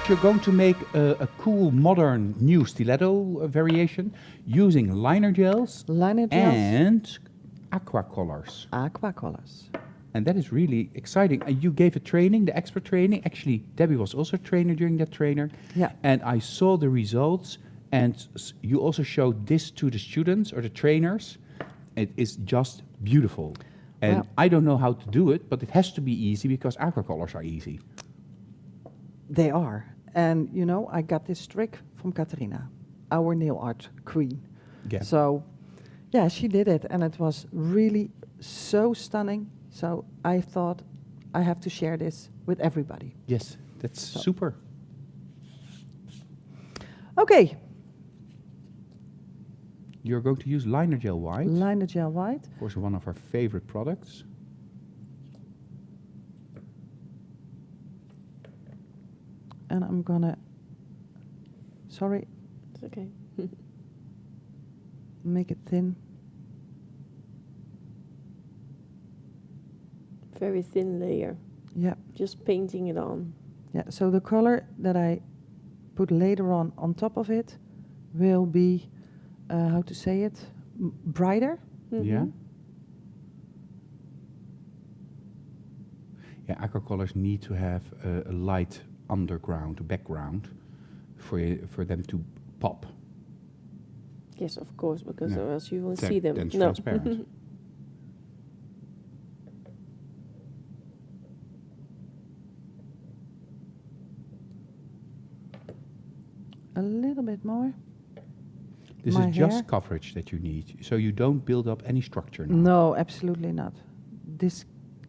you're going to make a cool, modern, new stiletto variation using liner gels and aqua colors. Aqua colors. And that is really exciting. And you gave a training, the expert training. Actually, Debbie was also a trainer during that trainer. Yeah. And I saw the results. And you also showed this to the students or the trainers. It is just beautiful. And Well, I don't know how to do it, but it has to be easy because aqua colors are easy. They are. And, you know, I got this trick from Katarina, our nail art queen. Yeah. So, yeah, she did it. And it was really so stunning. So I thought I have to share this with everybody. Yes, that's super. Okay. You're going to use liner gel white. Liner gel white. Of course, one of our favorite products. And I'm gonna, sorry, It's okay. make it thin. Very thin layer. Yeah, Just painting it on. yeah. So the color that I put later on top of it will be, how to say it, brighter. Yeah. Yeah, aqua colors need to have a light underground, background, for them to pop. Yes, of course, because Yeah. else you won't Then- see them. then it's No. transparent. A little bit more. This My is just hair? coverage that you need, so you don't build up any structure now. No, absolutely not. This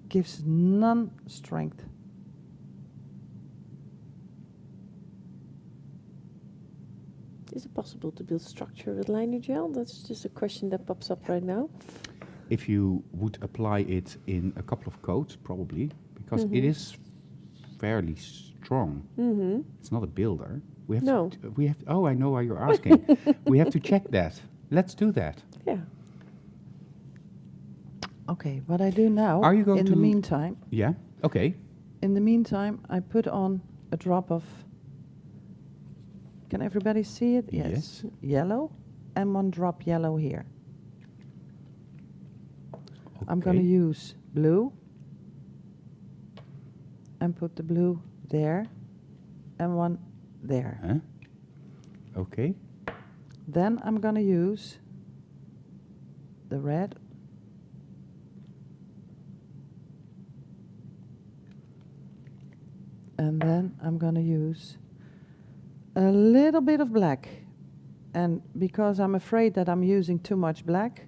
gives none strength. Is it possible to build structure with liner gel? That's just a question that pops up right now. If you would apply it in a couple of coats, probably, because it is fairly strong. Mm-hmm. It's not a builder. We have No. to, we have. Oh, I know why you're asking. We have to check that. Let's do that. Yeah. Okay, what I do now, Are you going in to the meantime, Yeah. Okay. I put on a drop of, can everybody see it? Yes. Yellow, and one drop yellow here. I'm going to Okay. use blue, and put the blue there, and one there. Huh? Okay. Then I'm going to use the red, and then I'm going to use a little bit of black. And because I'm afraid that I'm using too much black,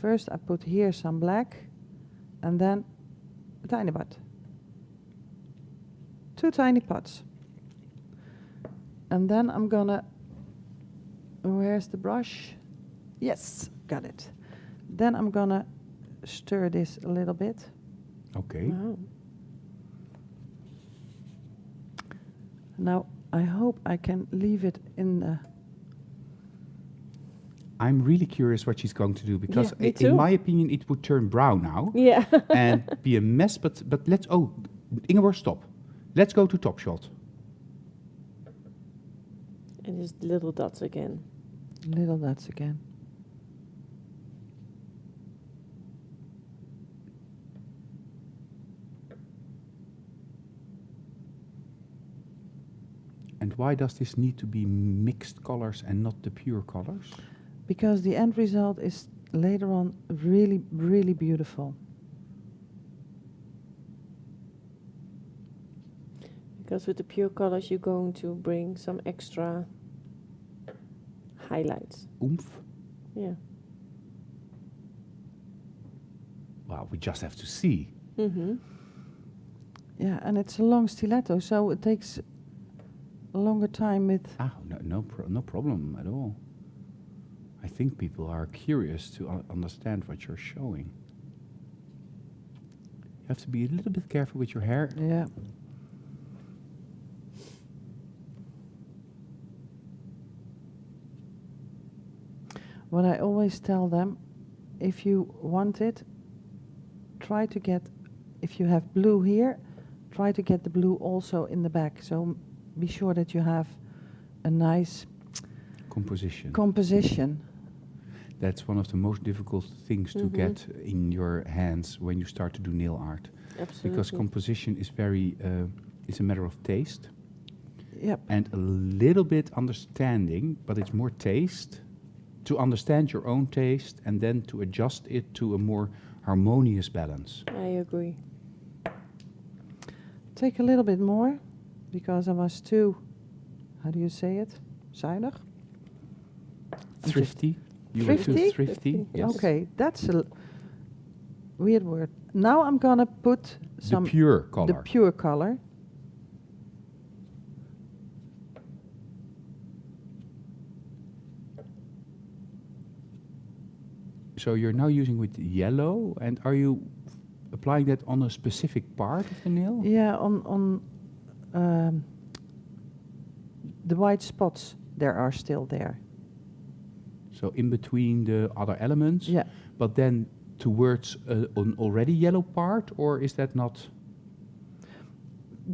first I put here some black, and then a tiny bit. 2 tiny pots. And then I'm gonna, where's the brush? Yes, got it. Then I'm gonna stir this a little bit. Okay. Wow. Now, I hope I can leave it in the, I'm really curious what she's going to do because, me in too. my opinion, it would turn brown now Yeah. and be a mess. But let's. Oh, Ingeborg, stop. Let's go to Top Shot. And just little dots again. little dots again. And why does this need to be mixed colors and not the pure colors? Because the end result is later on really, really beautiful. Because with the pure colors, you're going to bring some extra highlights. Oomph. Yeah. Wow, we just have to see. Mm-hmm. Yeah, and it's a long stiletto, so it takes a longer time with... Ah, no problem at all. I think people are curious to understand what you're showing. You have to be a little bit careful with your hair. Yeah. What I always tell them, if you want it, try to get, if you have blue here, try to get the blue also in the back. So be sure that you have a nice Composition. composition. That's one of the most difficult things to Mhm. get in your hands when you start to do nail art. Absolutely. Because composition is very, it's a matter of taste Yep. and a little bit understanding, but it's more taste, to understand your own taste and then to adjust it to a more harmonious balance. I agree. Take a little bit more, because I was too, how do you say it? Zuinig? just- Thrifty. You were too Thrifty? thrifty. Yes. Okay, that's a weird word. Now I'm gonna put The some pure color. the pure color. So you're now using with yellow, and are you applying that on a specific part of the nail? Yeah, on the white spots there are still there. So in between the other elements, Yeah, but then towards an already yellow part, or is that not?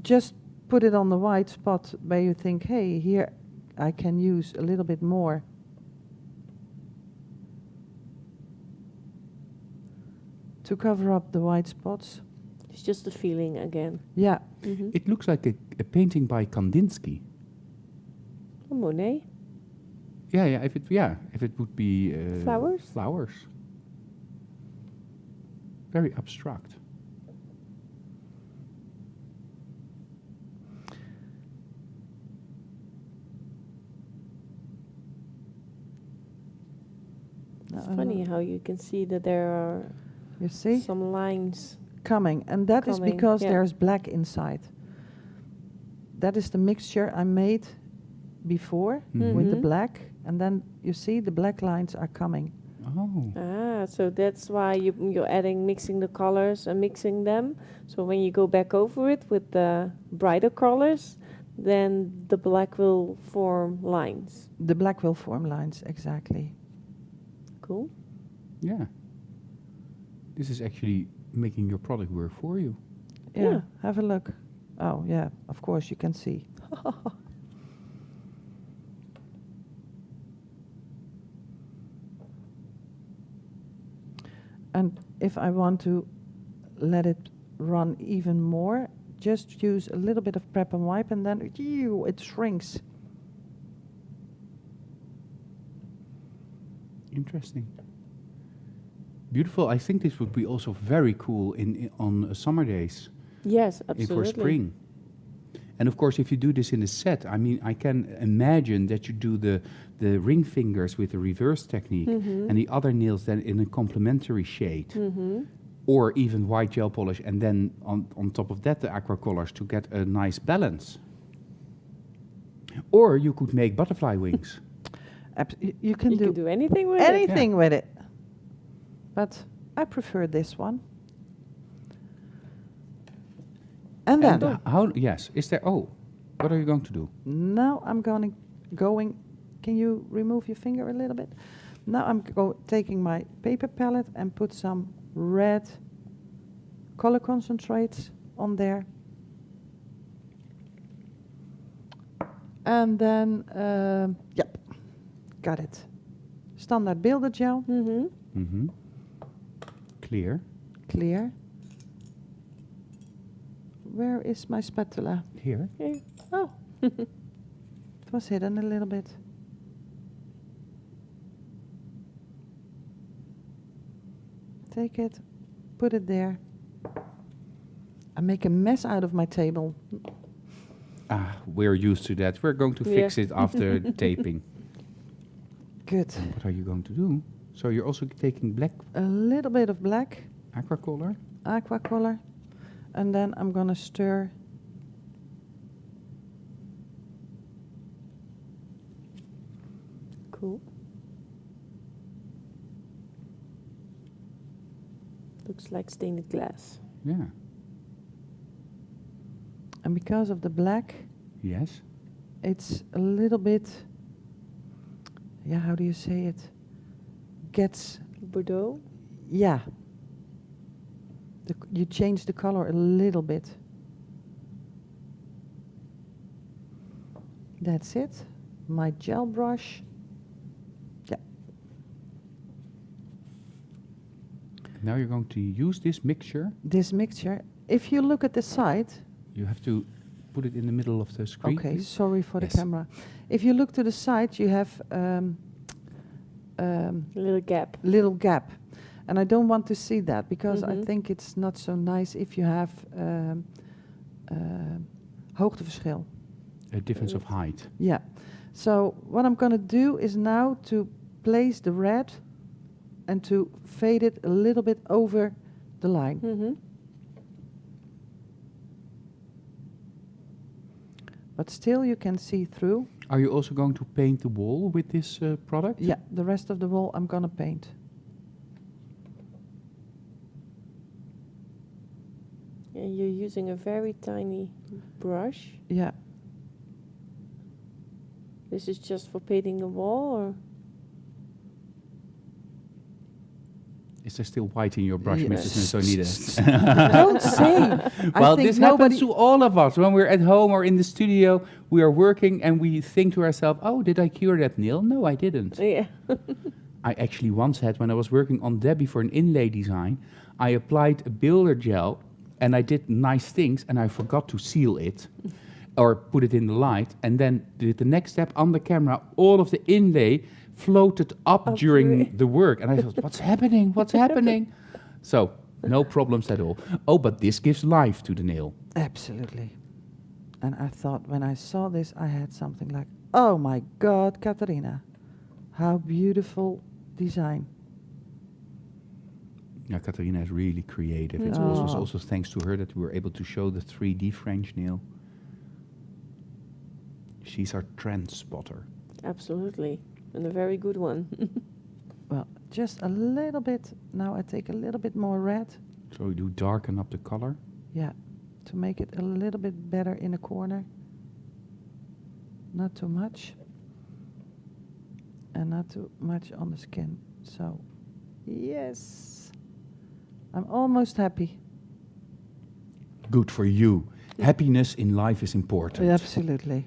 just put it on the white spot where you think, hey, here I can use a little bit more. To cover up the white spots. It's just a feeling again. Yeah, Mm-hmm. It looks like a painting by Kandinsky. Monet. Yeah. If it would be Flowers? Flowers. Very abstract. It's funny how you can see that there are you see? some lines. Coming, and that is Coming, because yeah. there's black inside. That is the mixture I made before with the Mhm. black, and then you see the black lines are coming. Oh. So that's why you're adding, mixing the colors and mixing them. So when you go back over it with the brighter colors, then the black will form lines. The black will form lines, exactly. Cool. Yeah. This is actually making your product work for you. Yeah, have a look. Oh, yeah, of course you can see. And if I want to let it run even more, just use a little bit of prep and wipe, and then it shrinks. Interesting. Beautiful. I think this would be also very cool on summer days Yes, for absolutely. spring. And of course, if you do this in a set, I mean, I can imagine that you do the ring fingers with the reverse technique Mhm. and the other nails then in a complementary shade. Mm-hmm. Or even white gel polish, and then on top of that the aqua colors to get a nice balance. Or you could make butterfly wings. You can You do can do anything with anything with it. But I prefer this one. And then, And how? Yes. Is there? Oh, what are you going to do? now I'm going, can you remove your finger a little bit? Now I'm taking my paper palette and put some red color concentrates on there. And then, yep, got it. Standard builder gel, Mm-hmm. Mm-hmm. Clear. clear. Where is my spatula? Here. Okay. Oh, it was hidden a little bit. Take it, put it there. I make a mess out of my table. Ah, we're used to that. We're going to fix Yeah. it after taping. Good. What are you going to do? So you're also taking black A little bit of black, aqua color. aqua color, and then I'm gonna stir. Cool. Looks like stained glass. Yeah. And because of the black, Yes. it's a little bit, yeah, how do you say it? Gets, Bordeaux. yeah. You change the color a little bit. That's it. My gel brush. Yeah. Now you're going to use this mixture. This mixture. If you look at the side, You have to put it in the middle of the screen. okay, please. sorry for Yes. the camera. If you look to the side, you have Little gap. little gap, and I don't want to see that because I Mhm. think it's not so nice if you have hoogteverschil. A difference of height. Yeah. So what I'm going to do is now to place the red and to fade it a little bit over the line. Mm-hmm. But still you can see through. Are you also going to paint the wall with this product? Yeah, the rest of the wall I'm going to paint. And you're using a very tiny brush. Yeah. This is just for painting the wall, or? Is there still white in your brush, Yes. Mrs. Seizoen? Don't say. Well, I think this nobody. happens to all of us. When we're at home or in the studio, we are working and we think to ourselves, oh, did I cure that nail? No, I didn't. Yeah. I actually once had, when I was working on Debbie for an inlay design, I applied a builder gel and I did nice things and I forgot to seal it or put it in the light. And then did the next step on the camera, all of the inlay floated up Up during through. the work. And I thought, what's happening? What's happening? So, no problems at all. Oh, but this gives life to the nail. Absolutely. And I thought when I saw this, I had something like, oh my God, Katarina, how beautiful design. Yeah, Katarina is really creative. It Mm. was Oh. also thanks to her that we were able to show the 3D French nail. She's our trend spotter. Absolutely. And a very good one. Well, just a little bit. Now I take a little bit more red. So we do darken up the color. Yeah, to make it a little bit better in the corner. Not too much. And not too much on the skin. So, yes. I'm almost happy. Good for you. Happiness in life is important. Absolutely.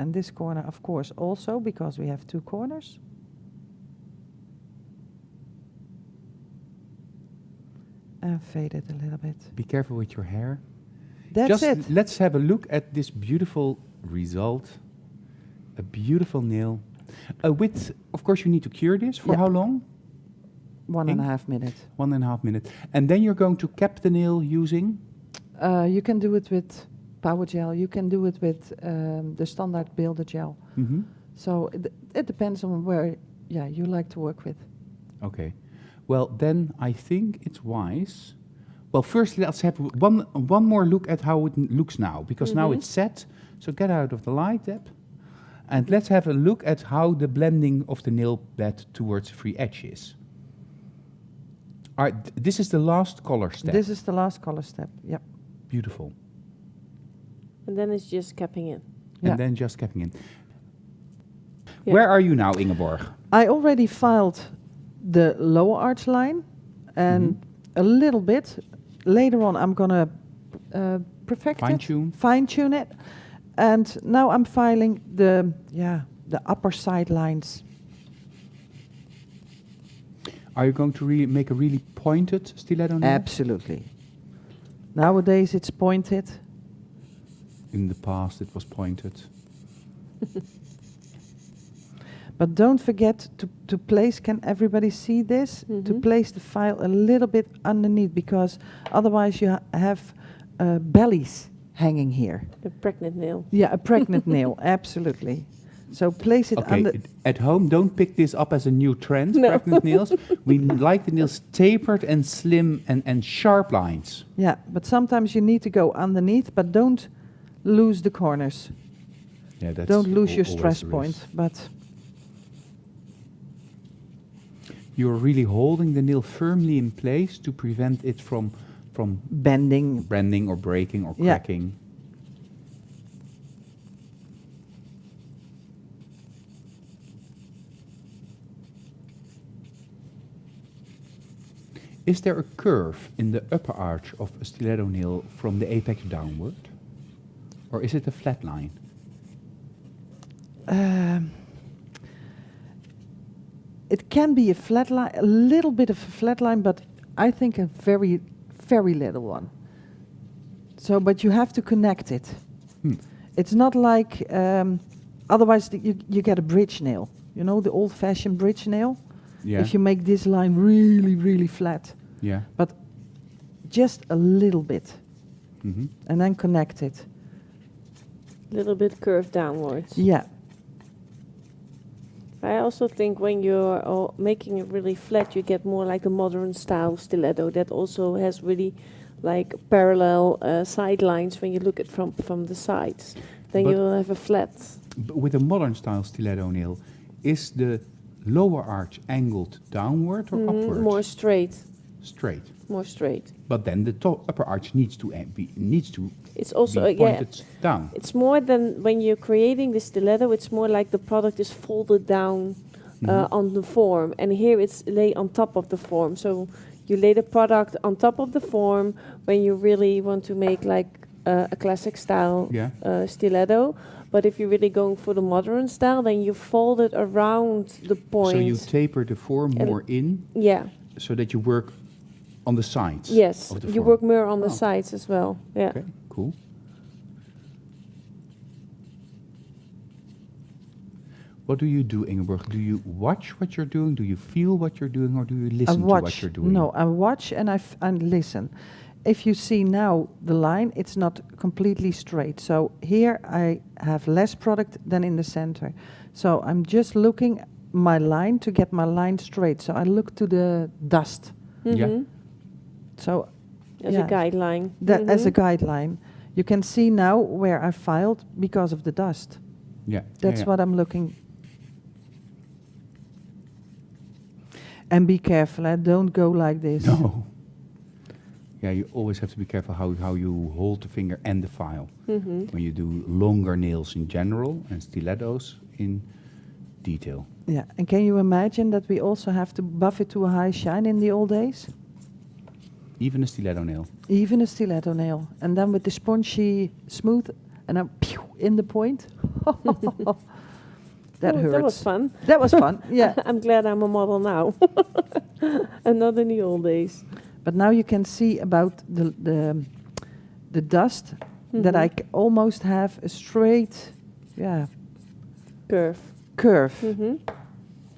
And this corner, of course, also because we have two corners. And fade it a little bit. Be careful with your hair. That's Just it. let's have a look at this beautiful result. A beautiful nail. With, of course, you need to cure this for Yeah. how long? 1.5 minutes. 1.5 minutes. And then you're going to cap the nail using? You can do it with power gel. You can do it with the standard builder gel. Mm-hmm. So it depends on where, you like to work with. Okay. Well, then I think it's wise. Well, first let's have one more look at how it looks now, because now Mhm. it's set. So get out of the light, Deb. And let's have a look at how the blending of the nail bed towards free edge is. All right, this is the last color step. This is the last color step. Yep. Beautiful. And then it's just capping in. Yeah. And then just capping in. Yeah. Where are you now, Ingeborg? I already filed the lower arch line and a little bit. Later on, I'm going to perfect Fine it, tune. fine tune it. And now I'm filing the upper side lines. Are you going to really make a really pointed stiletto nail? Absolutely. Nowadays it's pointed. In the past, it was pointed. But don't forget to place, can everybody see this? To Mhm. place the file a little bit underneath, because otherwise you have bellies hanging here. A pregnant nail. Yeah, a pregnant nail, absolutely. So place it Okay, under. at home, don't pick this up as a new trend, No. pregnant nails. We like the nails tapered and slim and sharp lines. Yeah, but sometimes you need to go underneath, but don't lose the corners. Yeah, that's Don't lose your always stress the point. risk. But You're really holding the nail firmly in place to prevent it from bending. bending or breaking or Yeah. cracking. Is there a curve in the upper arch of a stiletto nail from the apex downward? Or is it a flat line? um, it can be a flat line, a little bit of a flat line, but I think a very, very little one. So, but you have to connect it. It's not like, otherwise you get a bridge nail. You know, the old-fashioned bridge nail? Yeah. If you make this line really, really flat. Yeah. But just a little bit. Mm-hmm. And then connect it. Little bit curved downwards. Yeah. I also think when you're making it really flat, you get more like a modern style stiletto that also has really like parallel sidelines when you look at from the sides. Then But- you'll have a flat. With a modern style stiletto nail, is the lower arch angled downward or upward? More straight. Straight. More straight. But then the upper arch needs to It's also be pointed down. It's more than when you're creating the stiletto. It's more like the product is folded down on the form, and here it's laid on top of the form. So you lay the product on top of the form when you really want to make like a classic style Yeah. Stiletto. But if you're really going for the modern style, then you fold it around the point. So you taper the form And- more in, Yeah. so that you work on the sides. Yes. Of the You form. work more on the Oh. sides as well. Yeah. Okay, cool. What do you do, Ingeborg? Do you watch what you're doing? Do you feel what you're doing, or do you I listen to watch. what you're doing? No, I watch and listen. If you see now the line, it's not completely straight. So here I have less product than in the center. So I'm just looking my line to get my line straight. So I look to the dust. Yeah. So As a guideline. that as a guideline. You can see now where I filed because of the dust. Yeah. That's what I'm looking. And be careful, don't go like this. No. Yeah, you always have to be careful how you hold the finger and the file when you do longer nails in general and stilettos in detail. Yeah, and can you imagine that we also have to buff it to a high shine in the old days? Even a stiletto nail. Even a stiletto nail. And then with the spongy smooth, and then pew, in the point. That hurts. That was fun. That was fun, yeah. I'm glad I'm a model now. And not in the old days. But now you can see about the dust that I almost have a straight, Curve. curve.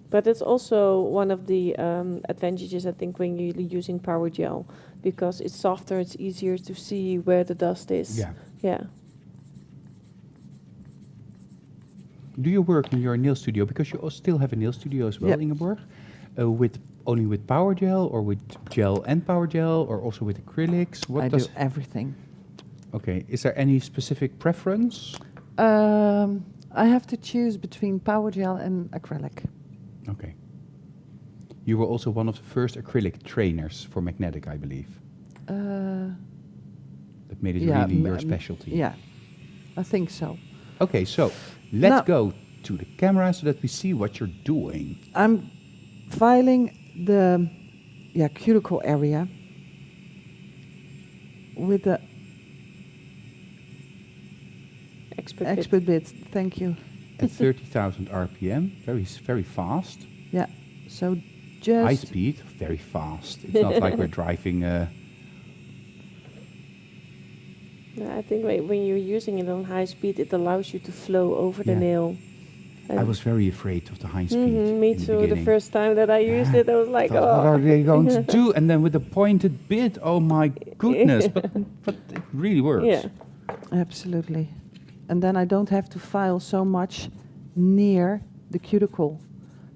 But it's also one of the advantages, I think, when you're using power gel, because it's softer, it's easier to see where the dust is. Yeah. Yeah. Do you work in your nail studio, because you still have a nail studio as well, Yep. Ingeborg, only with power gel, or with gel and power gel, or also with acrylics? I do everything. Okay, is there any specific preference? I have to choose between power gel and acrylic. Okay. You were also one of the first acrylic trainers for magnetic, I believe. That made it really your specialty. Yeah, I think so. Okay, so let's Now- go to the camera so that we see what you're doing. I'm filing the cuticle area with the expert bit. Thank you. At 30,000 RPM, very fast. Yeah, so High just speed, very fast. It's not like we're driving. Yeah, I think when you're using it on high speed, it allows you to flow over the Yeah. nail. I was very afraid of the high speed. Me in the too. The beginning. first time that I used it, I was like, Thought, what oh. are they going to do? And then with the pointed bit, oh my goodness! but it really works. Yeah. absolutely. And then I don't have to file so much near the cuticle.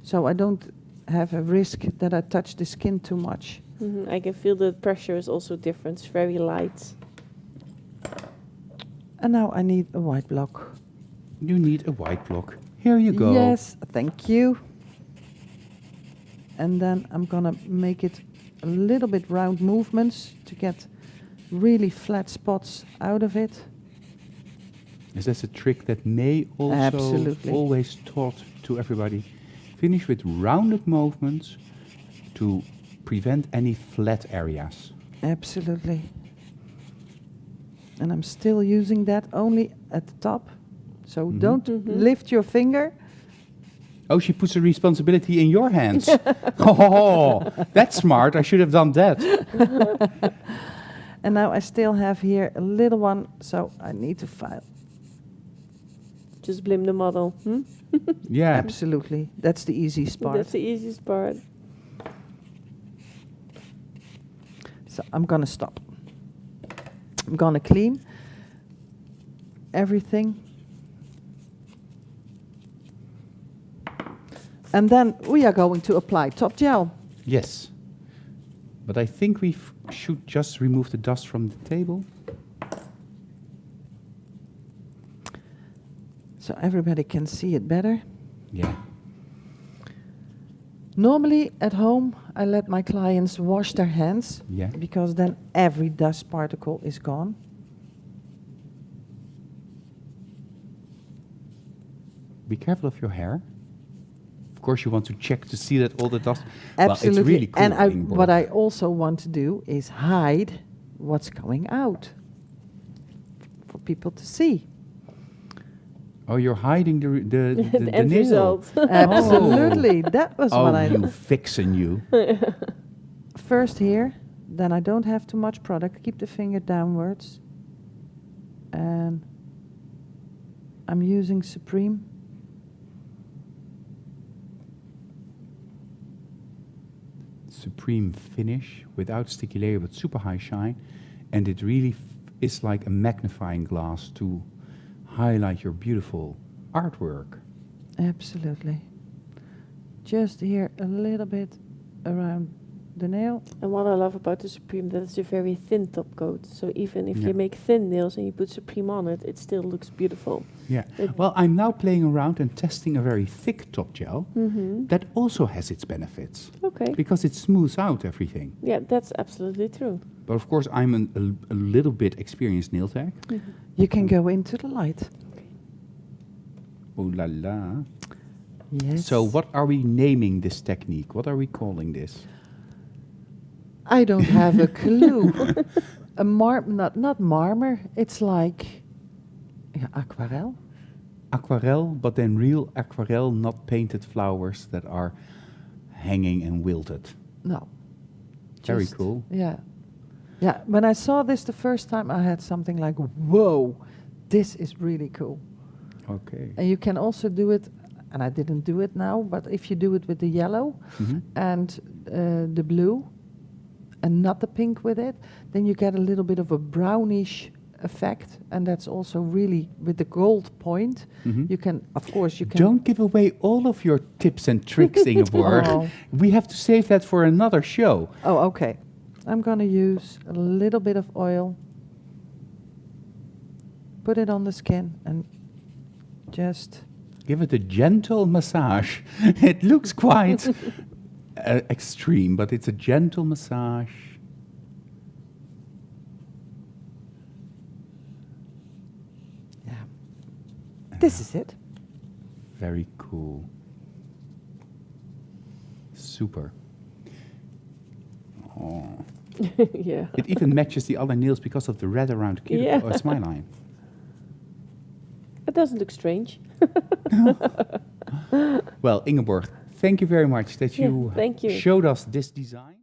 So I don't have a risk that I touch the skin too much. I can feel the pressure is also different. It's very light. And now I need a white block. You need a white block. Here you go. Yes, thank you. And then I'm gonna make it a little bit round movements to get really flat spots out of it. Is that a trick that May also Absolutely. always taught to everybody? Finish with rounded movements to prevent any flat areas. Absolutely. And I'm still using that only at the top. So Mhm. don't lift your finger. Oh, she puts the responsibility in your hands. Oh, that's smart. I should have done that. And now I still have here a little one, so I need to file. Just blame the model. Yeah. Absolutely. That's the easiest part. That's the easiest part. So I'm gonna stop. I'm gonna clean everything. And then we are going to apply top gel. Yes. But I think we should just remove the dust from the table. So everybody can see it better. Yeah. Normally at home, I let my clients wash their hands Yeah. because then every dust particle is gone. Be careful of your hair. Of course, you want to check to see that all the dust. Absolutely. Well, it's really cool. And Ingeborg. what I also want to do is hide what's coming out for people to see. Oh, you're hiding the The end nail. result. Absolutely. That was Oh, what I you vixen, you. first here, then I don't have too much product. Keep the finger downwards. And I'm using Supreme. Supreme finish without sticky layer but super high shine, and it really is like a magnifying glass to highlight your beautiful artwork. Absolutely. Just here a little bit around the nail. And what I love about the Supreme, that it's a very thin top coat. So even if Yeah. you make thin nails and you put Supreme on it, it still looks beautiful. Yeah. It- Well, I'm now playing around and testing a very thick top gel that also has its benefits Okay. because it smooths out everything. Yeah, that's absolutely true. But of course, I'm a little bit experienced nail tech. You can go into the light. Oh la la. Yes. So what are we naming this technique? What are we calling this? I don't have a clue. Not marmer. It's like aquarel. Aquarel, but then real aquarel, not painted flowers that are hanging and wilted. No. Very Just- cool. Yeah. Yeah. When I saw this the first time, I had something like, whoa, this is really cool. Okay. And you can also do it, and I didn't do it now, but if you do it with the yellow Mhm. and the blue and not the pink with it, then you get a little bit of a brownish effect. And that's also really with the gold point. Mhm. You can, of course, you can. Don't give away all of your tips and tricks, Ingeborg. Oh. We have to save that for another show. Oh, okay. I'm going to use a little bit of oil. Put it on the skin and just... Give it a gentle massage. It looks quite extreme, but it's a gentle massage. Yeah. This is it. Very cool. Super. Oh. Yeah. It even matches the other nails because of the red around the cuticle, Yeah. smile line. It doesn't look strange. Well, Ingeborg, thank you very much that Yeah, you thank you. showed us this design.